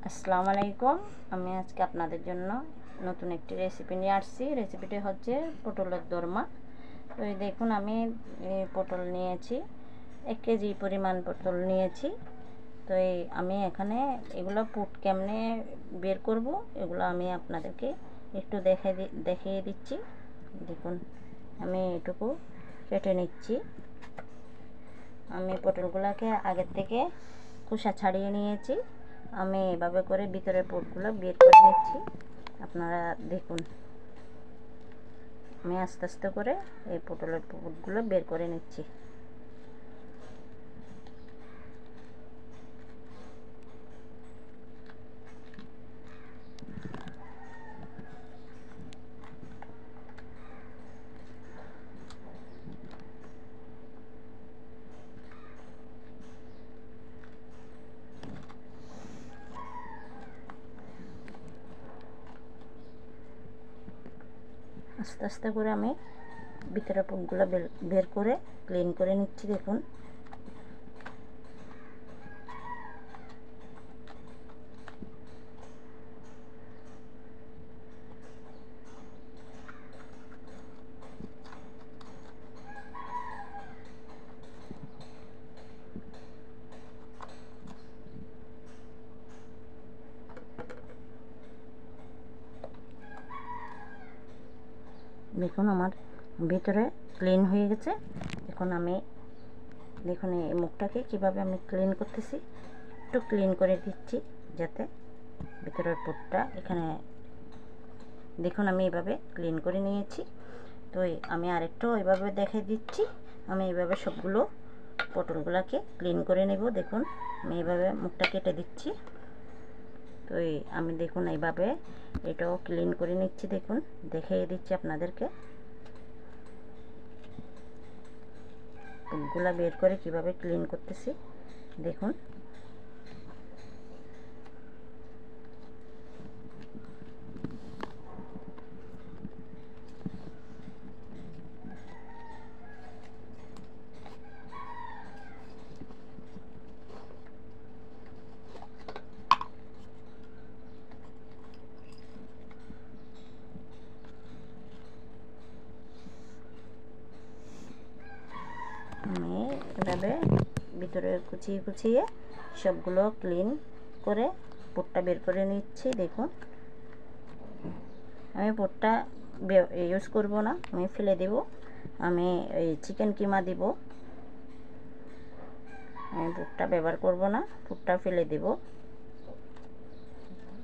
আসসালামু আলাইকুম। আমি আজকে আপনাদের জন্য নতুন একটি রেসিপি নিয়ে আসছি। রেসিপিটি হচ্ছে পটলের দোরমা। তো এই দেখুন, আমি পটল নিয়েছি, 1 কেজি পরিমাণ পটল নিয়েছি। তো আমি এখানে এগুলো পুট কেমনে বের করব, এগুলো আমি আপনাদেরকে একটু দেখিয়ে দিচ্ছি। দেখুন, আমি এটুকু কেটে নিচ্ছি। আমি পটলগুলোকে আগের থেকে খোসা ছাড়িয়ে নিয়েছি। আমি এভাবে করে ভিতরের পুটগুলো বের করে নিচ্ছি। আপনারা দেখুন, আমি আস্তে আস্তে করে এই পটলের পুটগুলো বের করে নিচ্ছি। আস্তে আস্তে করে আমি ভিতরের পুটগুলো বের করে ক্লিন করে নিচ্ছি। দেখুন, দেখুন আমার ভিতরে ক্লিন হয়ে গেছে। এখন আমি দেখুন এই মুখটাকে কিভাবে আমি ক্লিন করতেছি, একটু ক্লিন করে দিচ্ছি যাতে ভিতরের পুটটা এখানে। দেখুন, আমি এভাবে ক্লিন করে নিয়েছি। তো আমি আরেকটু এভাবে দেখিয়ে দিচ্ছি। আমি এইভাবে সবগুলো পটলগুলোকে ক্লিন করে নেব। দেখুন, আমি এইভাবে মুখটা কেটে দিচ্ছি। তো আমি দেখুন এইভাবে এটাও ক্লিন করে নিচ্ছি। দেখুন, দেখিয়ে দিচ্ছি আপনাদেরকে পুটগুলো বের করে কিভাবে ক্লিন করতেছি। দেখুন, আমি এভাবে ভিতরে কুচিয়ে কুচিয়ে সবগুলো ক্লিন করে পুটটা বের করে নিচ্ছি। দেখুন, আমি পুটটা ইউজ করব না, আমি ফেলে দেব। আমি এই চিকেন কিমা দিব, আমি পুটটা ব্যবহার করব না, পুটটা ফেলে দেব।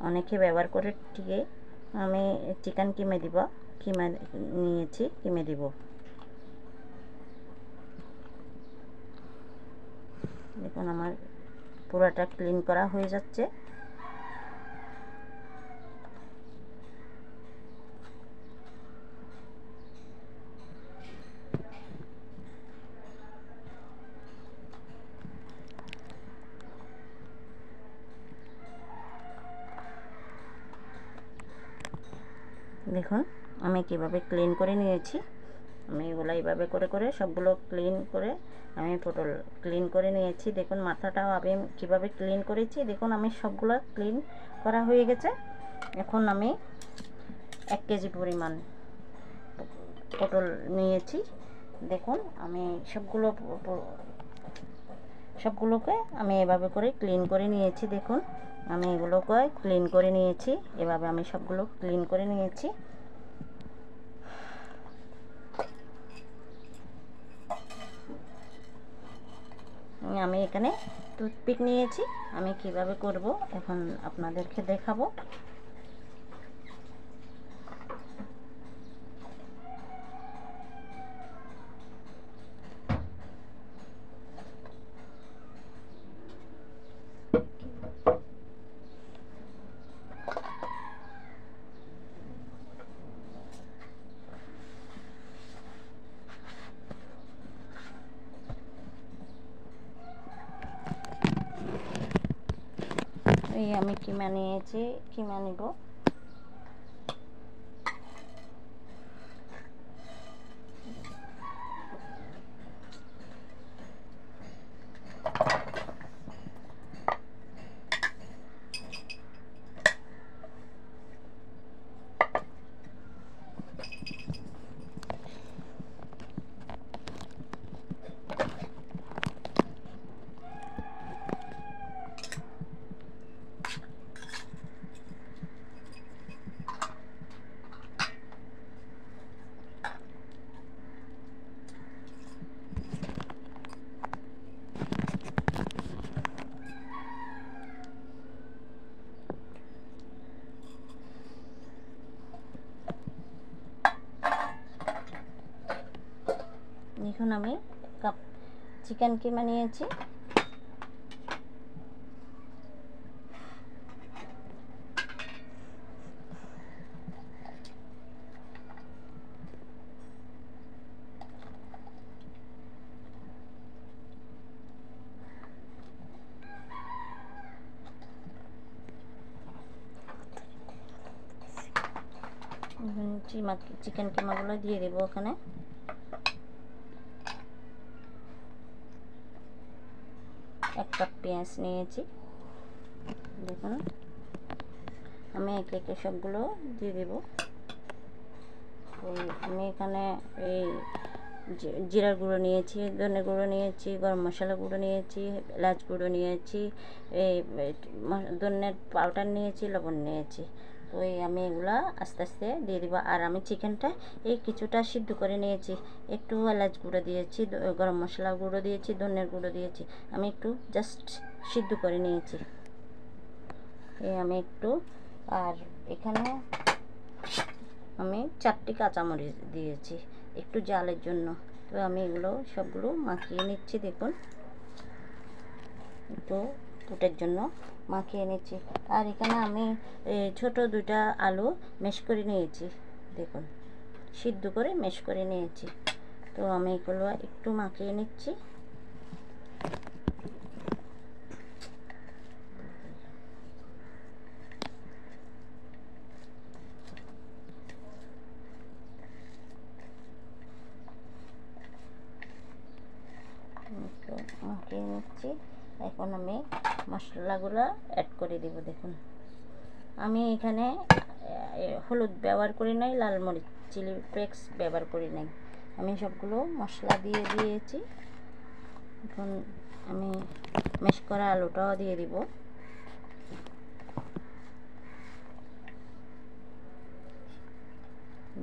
অনেকে ব্যবহার করে ঠিকই, আমি চিকেন কিমে দিব, কিমা নিয়েছি, কিমে দিব। দেখুন, আমার পুরোটা ক্লিন করা হয়ে যাচ্ছে। দেখুন, আমি কিভাবে ক্লিন করে নিয়েছি। আমি এগুলো এইভাবে করে করে সবগুলো ক্লিন করে আমি পটল ক্লিন করে নিয়েছি। দেখুন, মাথাটাও আমি কীভাবে ক্লিন করেছি। দেখুন, আমি সবগুলো ক্লিন করা হয়ে গেছে। এখন আমি 1 কেজি পরিমাণ পটল নিয়েছি। দেখুন, আমি সবগুলোকে আমি এভাবে করে ক্লিন করে নিয়েছি। দেখুন, আমি এগুলোকে ক্লিন করে নিয়েছি। এভাবে আমি সবগুলো ক্লিন করে নিয়েছি। আমি এখানে টুথপিক নিয়েছি। আমি কিভাবে করব এখন আপনাদেরকে দেখাবো। এই আমি কিমা নিয়েছি, কিমা নিব। দেখুন আমি কাপ চিকেন কিমা নিয়েছি। চিকেন কিমাগুলো দিয়ে দেবো ওখানে। এক কাপ পেঁয়াজ নিয়েছি, দেখুন আমি একে একে সবগুলো দিয়ে দেব। আমি এখানে এই জিরার গুঁড়ো নিয়েছি, ধনে গুঁড়ো নিয়েছি, গরম মশলা গুঁড়ো নিয়েছি, এলাচ গুঁড়ো নিয়েছি, এই ধনের পাউডার নিয়েছি, লবণ নিয়েছি। তো আমি এগুলা আস্তে আস্তে দিয়ে দিব। আর আমি চিকেনটা কিছুটা সিদ্ধ করে নিয়েছি, একটু এলাচ গুঁড়ো দিয়েছি, গরম মশলা গুঁড়ো দিয়েছি, ধনের গুঁড়ো দিয়েছি। আমি একটু জাস্ট সিদ্ধ করে নিয়েছি আমি একটু। আর এখানে আমি 4টি কাঁচামরিচ দিয়েছি একটু জালের জন্য। তো আমি এগুলো সবগুলো মাখিয়ে নিচ্ছি, দেখুন একটু পুটের জন্য মাখিয়ে নিচ্ছি। আর এখানে আমি ছোট 2টা আলু ম্যাশ করে নিয়েছি, দেখুন সিদ্ধ করে ম্যাশ করে নিয়েছি। তো আমি এগুলো একটু মাখিয়ে নিচ্ছি। মাখিয়ে নিচ্ছি। এখন আমি মশলাগুলো অ্যাড করে দেব। দেখুন আমি এখানে হলুদ ব্যবহার করি নাই, লাল মরিচ চিলি ফ্লেক্স ব্যবহার করি নাই, আমি সবগুলো মশলা দিয়ে দিয়েছি। এখন আমি ম্যাশ করা আলুটাও দিয়ে দিব।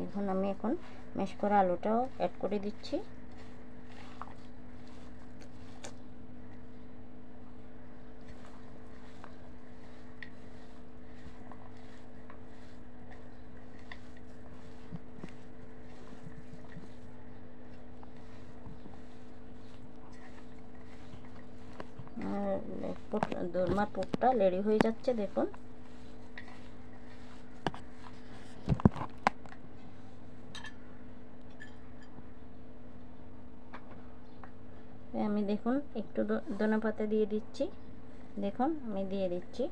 দেখুন আমি এখন ম্যাশ করা আলুটাও অ্যাড করে দিচ্ছি। দোরমার পুরটা রেডি হয়ে যাচ্ছে, দেখুন আমি দেখুন একটু ধনেপাতা দিয়ে দিচ্ছি, দেখুন আমি দিয়ে দিচ্ছি।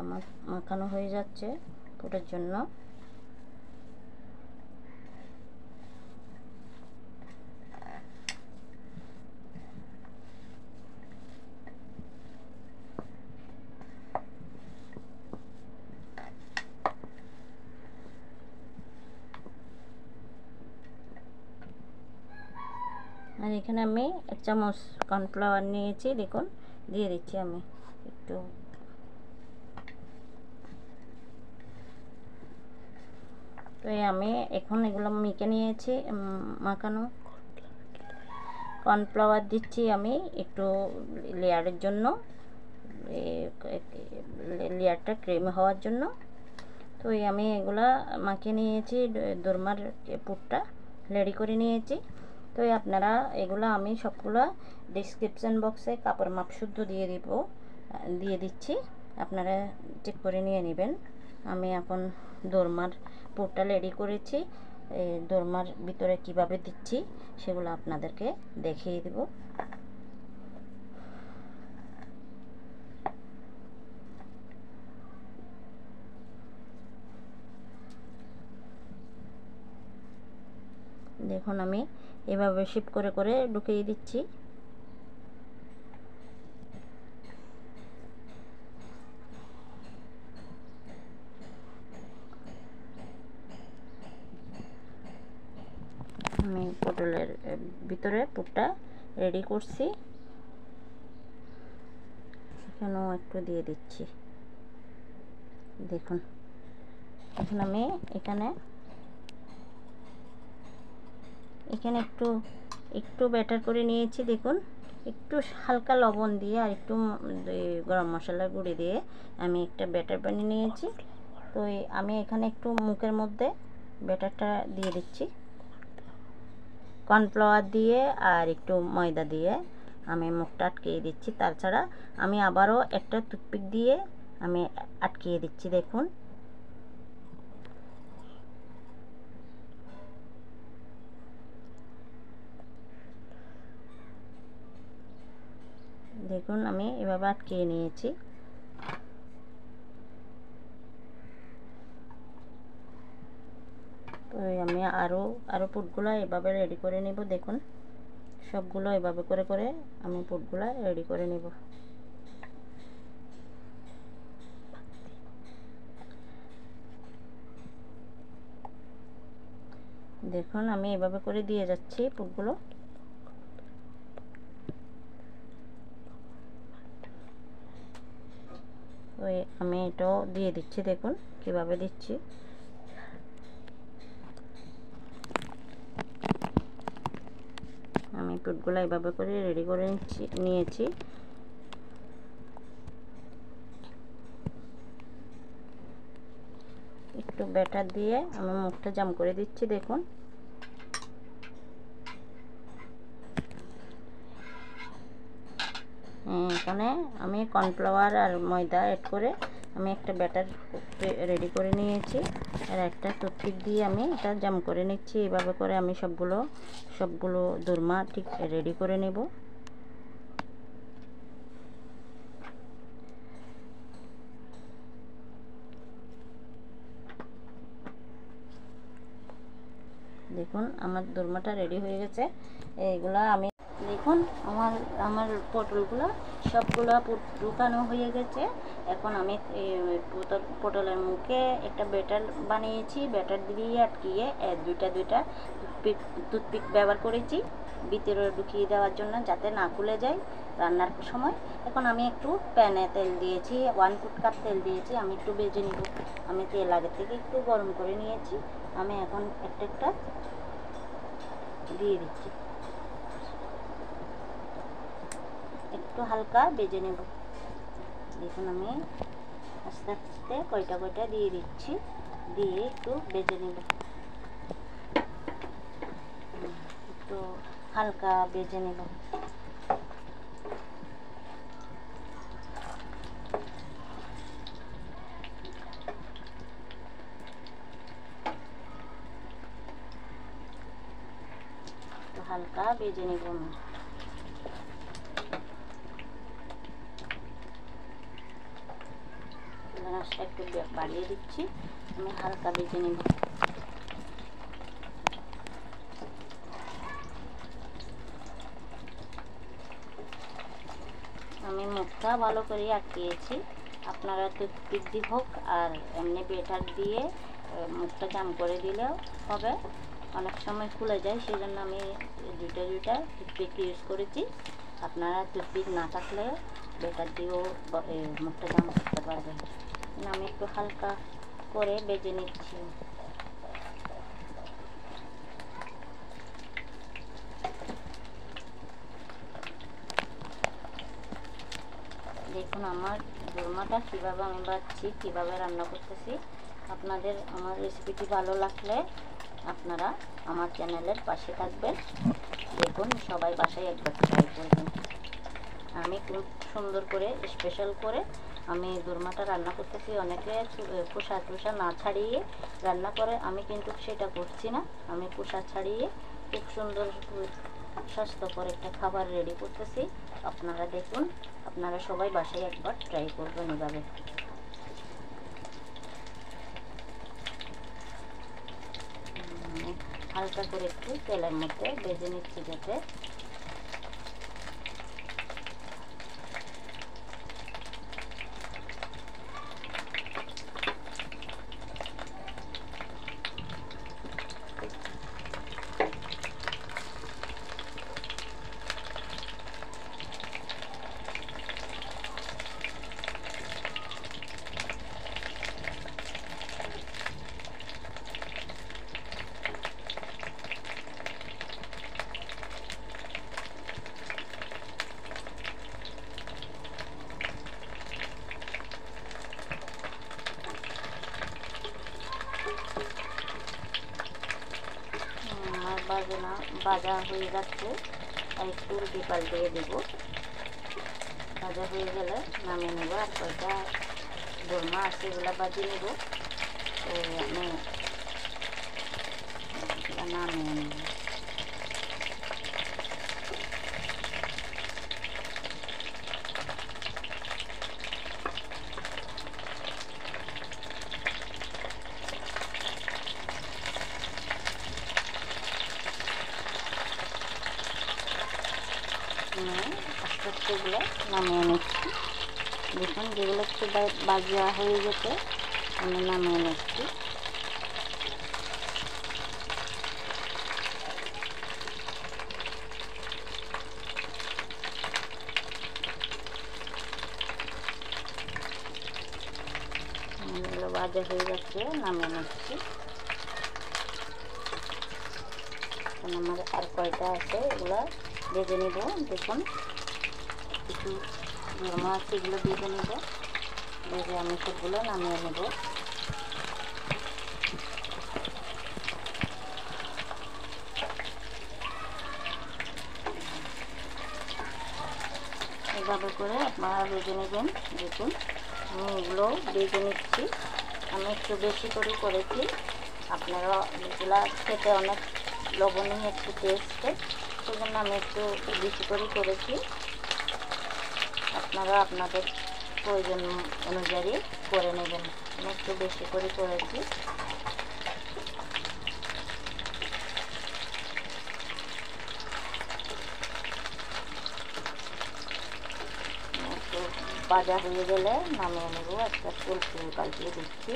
আমার মাখানো হয়ে যাচ্ছে পুটের জন্য। আর এখানে আমি 1 চামচ কর্নফ্লাওয়ার নিয়েছি, দেখুন দিয়ে দিচ্ছি আমি একটু। তো আমি এখন এগুলো মেখে নিয়েছি, মাখানো কর্নফ্লাওয়ার দিচ্ছি আমি একটু লেয়ারের জন্য, লেয়ারটা ক্রিমি হওয়ার জন্য। তো আমি এগুলা মাখিয়ে নিয়েছি, দোরমার পুরটা রেডি করে নিয়েছি। তো আপনারা এগুলো আমি সবগুলো ডেসক্রিপশন বক্সে কাপড় মাপ শুদ্ধ দিয়ে দিচ্ছি, আপনারা চেক করে নিয়ে নেবেন। আমি এখন দোরমার পুরটা রেডি করেছি, দোরমার ভিতরে কিভাবে দিচ্ছি সেগুলো আপনাদেরকে দেখিয়ে দেব। দেখুন আমি এভাবে শেপ করে করে ঢুকিয়ে দিচ্ছি। আমি পটলের ভিতরে পুরটা রেডি করছি, এখানেও একটু দিয়ে দিচ্ছি, দেখুন এখন আমি এখানে একটু ব্যাটার করে নিয়েছি, দেখুন একটু হালকা লবণ দিয়ে আর একটু গরম মশলার গুঁড়ি দিয়ে আমি একটা ব্যাটার বানিয়ে নিয়েছি। তো আমি এখানে একটু মুখের মধ্যে ব্যাটারটা দিয়ে দিচ্ছি, কর্নফ্লাওয়ার দিয়ে আর একটু ময়দা দিয়ে আমি মুখটা আটকিয়ে দিচ্ছি। তাছাড়া আমি আবারও একটা টুথপিক দিয়ে আমি আটকিয়ে দিচ্ছি। দেখুন দেখুন আমি এভাবে আটকিয়ে নিয়েছি। তো আমি আরও পুটগুলো এভাবে রেডি করে নেব। দেখুন সবগুলো এভাবে করে করে আমি পুটগুলো রেডি করে নেব। দেখুন আমি এভাবে করে দিয়ে যাচ্ছি পুটগুলো। ওই আমি এটাও দিয়ে দিচ্ছি, দেখুন কিভাবে দিচ্ছি। আমি পুটগুলো এভাবে করে রেডি করে নিয়েছি। একটু ব্যাটার দিয়ে আমি মুখটা জাম করে দিচ্ছি। দেখুন এখানে আমি কর্নফ্লাওয়ার আর ময়দা অ্যাড করে আমি একটা ব্যাটার রেডি করে নিয়েছি, আর একটা টুথপিক দিয়ে আমি এটা জাম করে নিচ্ছি। এভাবে করে আমি সবগুলো দোরমা ঠিক রেডি করে নেব। দেখুন আমার দোরমাটা রেডি হয়ে গেছে। এইগুলা আমি দেখুন আমার পটলগুলো সবগুলো ঢুকানো হয়ে গেছে। এখন আমি পটলের মুখে একটা ব্যাটার বানিয়েছি, ব্যাটার দিয়ে আটকিয়ে দুইটা টুথপিক ব্যবহার করেছি ভিতরে ঢুকিয়ে দেওয়ার জন্য, যাতে না খুলে যায় রান্নার সময়। এখন আমি একটু প্যানে তেল দিয়েছি, 1 কাপ তেল দিয়েছি। আমি একটু ভেজে নিব। আমি তেল আগে থেকে একটু গরম করে নিয়েছি। আমি এখন একটা দিয়ে দিচ্ছি, একটু হালকা ভেজে নেব। দেখুন আমি আস্তে আস্তে কয়টা দিয়ে দিচ্ছি, দিয়ে একটু ভেজে নেব, একটু হালকা ভেজে নেব। হালকা ভেজে নেব আমি। গ্যাসটা একটু বাড়িয়ে দিচ্ছি, আমি হালকা ভেজে নেব। আমি মুখটা ভালো করে আটকিয়েছি। আপনারা টুথপিক দিয়ে হোক আর এমনি ব্যাটার দিয়ে মুখটা জাম করে দিলেও হবে। অনেক সময় খুলে যায়, সেই জন্য আমি দুইটা টুথপিক ইউজ করেছি। আপনারা টুথপিক না থাকলে ব্যাটার দিয়েও মুখটা জাম করতে পারবেন। আমি একটু হালকা করে ভেজে নিচ্ছি। দেখুন আমার দোরমাটা কীভাবে আমি বাচ্ছি, কীভাবে রান্না করতেছি। আপনাদের আমার রেসিপিটি ভালো লাগলে আপনারা আমার চ্যানেলের পাশে থাকবেন। দেখুন সবাই বাসায় একবার ট্রাই করবেন। আমি খুব সুন্দর করে স্পেশাল করে আমি দোরমাটা রান্না করতেছি। অনেকে খোসা না ছাড়িয়ে রান্না করে, আমি কিন্তু সেটা করছি না। আমি খোসা ছাড়িয়ে খুব সুন্দর স্বাস্থ্যকর একটা খাবার রেডি করতেছি। আপনারা দেখুন, আপনারা সবাই বাসায় একবার ট্রাই করবেন এভাবে। হালকা করে একটু তেলের মধ্যে ভেজে নিচ্ছি যাতে ভাজা হয়ে যাচ্ছে, আর একটু উল্টে পাল্টিয়ে দেব। ভাজা হয়ে গেলে নামিয়ে নেব। আর কয়টা দোরমা আছে এগুলো ভাজিয়ে নেব। তো আমি নামিয়ে নেব। আস্তে আস্তে এগুলো নামিয়ে নিচ্ছি। দেখুন যেগুলো একটু ভাজা হয়ে গেছে আমি নামিয়ে নিচ্ছি। এগুলো ভাজা হয়ে যাচ্ছে, নামিয়ে নিচ্ছি। এখন আমার আর কয়টা আছে এগুলো ভেজে নেব। দেখুন কিছু দোরমা আছে, এগুলো ভেজে নেব। ভেজে আমি সবগুলো নামিয়ে নেব। এভাবে করে আপনারা ভেজে নেবেন। দেখুন আমি এগুলো ভেজে নিচ্ছি। আমি একটু বেশি করে করেছি, আপনারা এগুলো খেতে অনেক লবণীয় একটু টেস্টে, সেজন্য আমি একটু বেশি করে করেছি। আপনারা আপনাদের প্রয়োজন অনুযায়ী করে নেবেন। আমি একটু বেশি করে করেছি। একটু ভাজা হয়ে গেলে নামিয়ে নেব। একটা ফুল পাল্টিয়ে দিচ্ছি।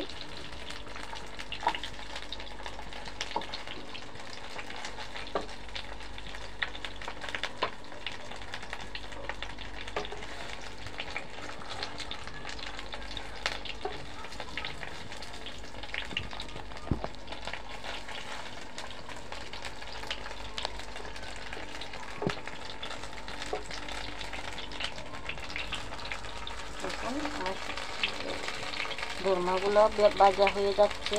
দেখুন দোরমাগুলো ভাজা হয়ে যাচ্ছে।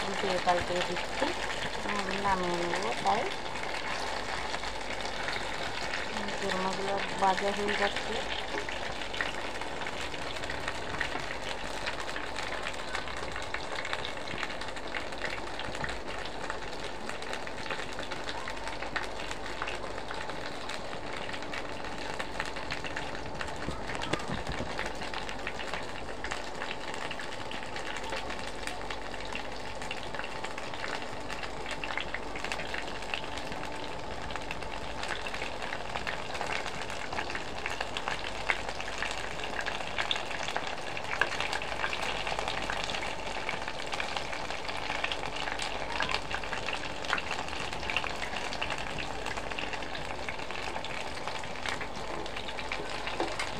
উল্টিয়ে পাল্টিয়ে দিচ্ছি, নামিয়ে নেব। তাই দোরমাগুলো ভাজা হয়ে যাচ্ছে।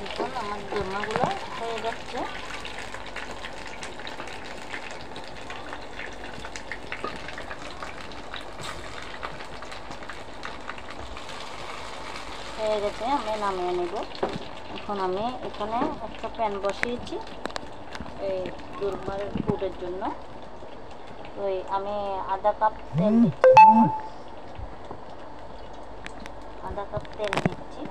দেখুন আমার দোরমাগুলো হয়ে যাচ্ছে। হয়ে গেছে, আমি নামিয়ে নেব। এখন আমি এখানে একটা প্যান বসিয়েছি এই দোরমার পুরের জন্য। তো আমি আধা কাপ তেল দিচ্ছি। আধা কাপ তেল দিচ্ছি।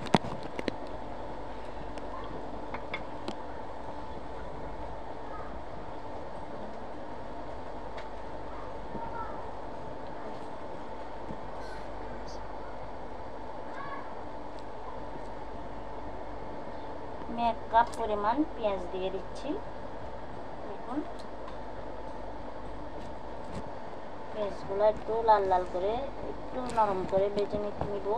1 কাপ পরিমাণ পেঁয়াজ দিয়ে দিচ্ছি। দেখুন পেঁয়াজগুলো একটু লাল লাল করে একটু নরম করে ভেজে নিব।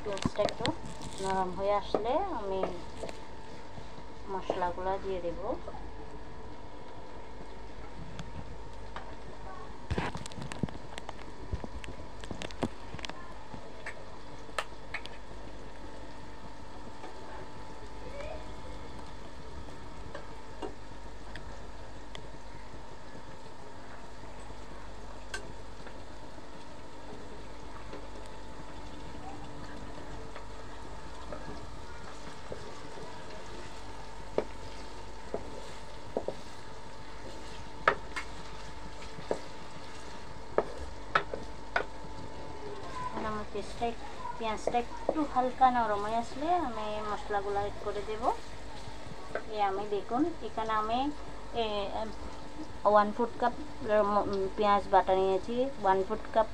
পেঁয়াজটা একটু নরম হয়ে আসলে আমি মশলাগুলো দিয়ে দেব। পেঁয়াজটা একটু হালকা নরম হয়ে আসলে আমি মশলাগুলো এড করে দেব। আমি দেখুন এখানে আমি 1/4 কাপ পেঁয়াজ বাটা নিয়েছি, 1/4 কাপ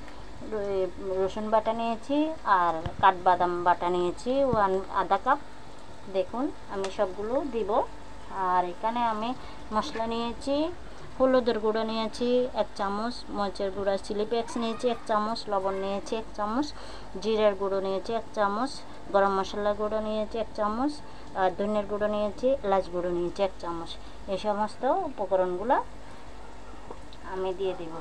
রসুন বাটা নিয়েছি, আর কাঠবাদাম বাটা নিয়েছি আধা কাপ। দেখুন আমি সবগুলো দিব। আর এখানে আমি মশলা নিয়েছি, হলুদের গুঁড়ো নিয়েছি 1 চামচ, মরিচের গুঁড়া চিলি ফ্লেক্স নিয়েছি 1 চামচ, লবণ নিয়েছি 1 চামচ, জিরার গুঁড়ো নিয়েছি 1 চামচ, গরম মশলার গুঁড়ো নিয়েছি 1 চামচ, আর ধনিয়ার গুঁড়ো নিয়েছি, এলাচ গুঁড়ো নিয়েছি 1 চামচ। এই সমস্ত উপকরণগুলো আমি দিয়ে দিব।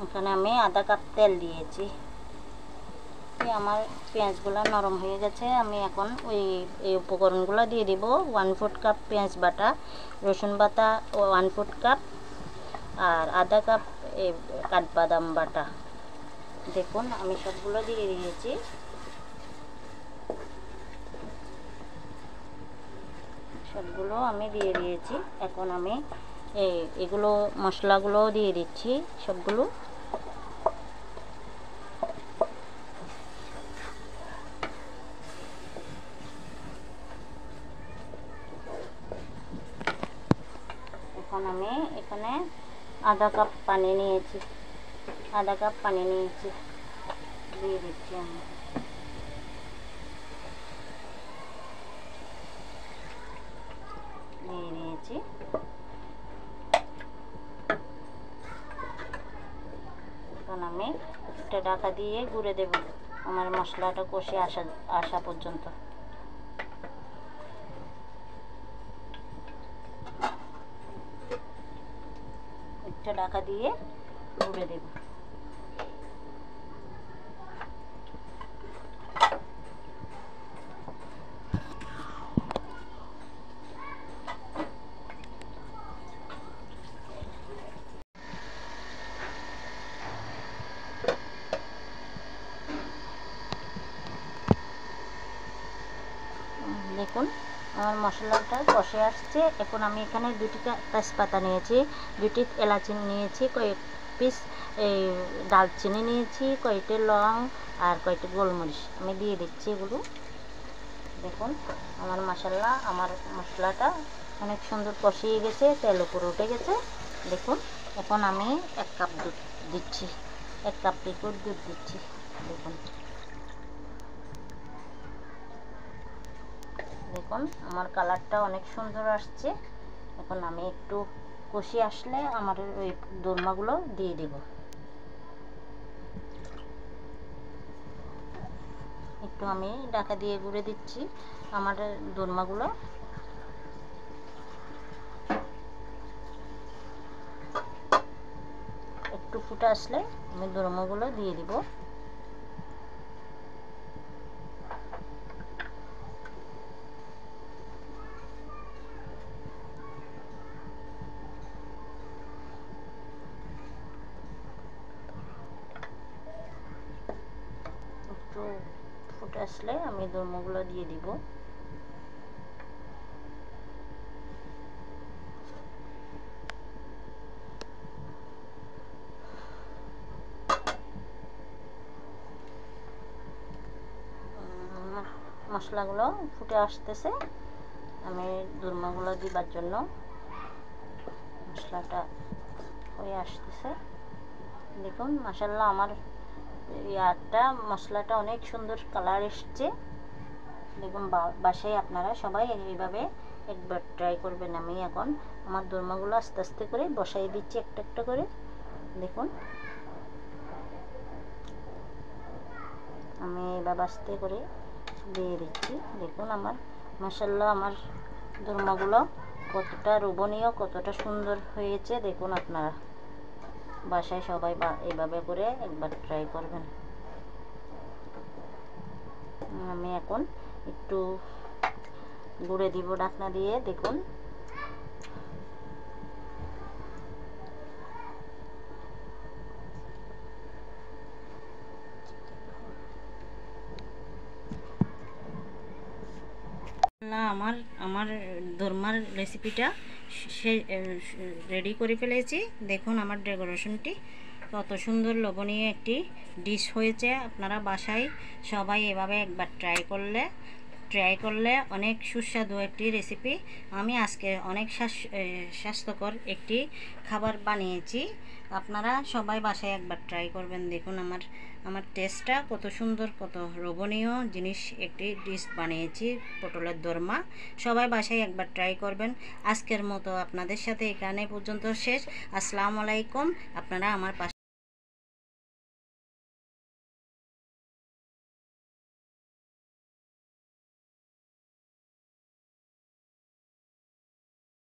এখানে আমি আধা কাপ তেল দিয়েছি। আমার পেঁয়াজগুলো নরম হয়ে গেছে, আমি এখন এই উপকরণগুলো দিয়ে দিব। 1/4 কাপ পেঁয়াজ বাটা, রসুন বাটা 1/4 কাপ, আর আধা কাপ কাঠবাদাম বাটা। দেখুন আমি সবগুলো দিয়ে দিয়েছি। সবগুলো আমি দিয়ে দিয়েছি। এখন আমি এগুলো মশলাগুলো দিয়ে দিচ্ছি সবগুলো। এখন আমি এখানে আধা কাপ পানি নিয়েছি, দিয়ে দিচ্ছি আমি। দিয়ে দিয়েছি। এখন আমি একটা ঢাকা দিয়ে গুঁড়ে দেব আমার মশলাটা কষে আসা পর্যন্ত। একটা ঢাকা দিয়ে গুঁড়ে দেব। দেখুন আমার মশলাটা কষে আসছে। এখন আমি এখানে 2টি তেজপাতা নিয়েছি, 2টি এলাচি নিয়েছি, কয়েক পিস দারচিনি নিয়েছি, কয়েকটি লং, আর কয়েকটি গোলমরিচ আমি দিয়ে দিচ্ছি এগুলো। দেখুন আমার মশলাটা অনেক সুন্দর কষিয়ে গেছে, তেল উপরে উঠে গেছে। দেখুন এখন আমি 1 কাপ দুধ দিচ্ছি, 1 কাপ লিকুইড দুধ দিচ্ছি। দেখুন আমার কালারটা অনেক সুন্দর আসছে। এখন আমি একটু কষি আসলে আমার ওই দোরমাগুলো দিয়ে দেব। একটু আমি ঢাকা দিয়ে গুঁড়ে দিচ্ছি আমার দোরমাগুলো। একটু ফুটে আসলে আমি দোরমাগুলো দিয়ে দিব। একটু ফুটে আসলে আমি দোরমাগুলো দিয়ে দিব। মশলাগুলো ফুটে আসতেছে, আমি দোরমাগুলো দিবার জন্য মশলাটা হয়ে আসতেছে। দেখুন মাশাআল্লাহ আমার মশলাটা অনেক সুন্দর কালার এসছে। দেখুন বাসায় আপনারা সবাই এইভাবে একবার ট্রাই করবেন। আমি এখন আমার দোরমাগুলো আস্তে আস্তে করে বসাই দিচ্ছি একটা একটা করে। দেখুন আমি এভাবে আস্তে করে দিয়ে দিচ্ছি। দেখুন আমার মাশাআল্লাহ আমার দোরমাগুলো কতটা লোভনীয়, কতটা সুন্দর হয়েছে। দেখুন আপনারা বাসায় সবাই এইভাবে করে একবার ট্রাই করবেন। আমি এখন একটু গুঁড়ে দিব ঢাকনা দিয়ে। দেখুন আমার আমার দোরমার রেসিপিটা রেডি করে ফেলেছি। দেখুন আমার ডেকোরেশনটি কত সুন্দর লোভনীয় একটি ডিশ হয়েছে। আপনারা বাসায় সবাই এভাবে একবার ট্রাই করলে অনেক সুস্বাদু একটি রেসিপি। আমি আজকে অনেক স্বাস্থ্যকর একটি খাবার বানিয়েছি। আপনারা সবাই বাসায় একবার ট্রাই করবেন। দেখুন আমার টেস্টটা কত সুন্দর, কত লোভনীয় জিনিস একটি ডিশ বানিয়েছি, পটলের দোরমা। সবাই বাসায় একবার ট্রাই করবেন। আজকের মতো আপনাদের সাথে এখানে পর্যন্ত শেষ। আসসালামু আলাইকুম। আপনারা আমার পাশে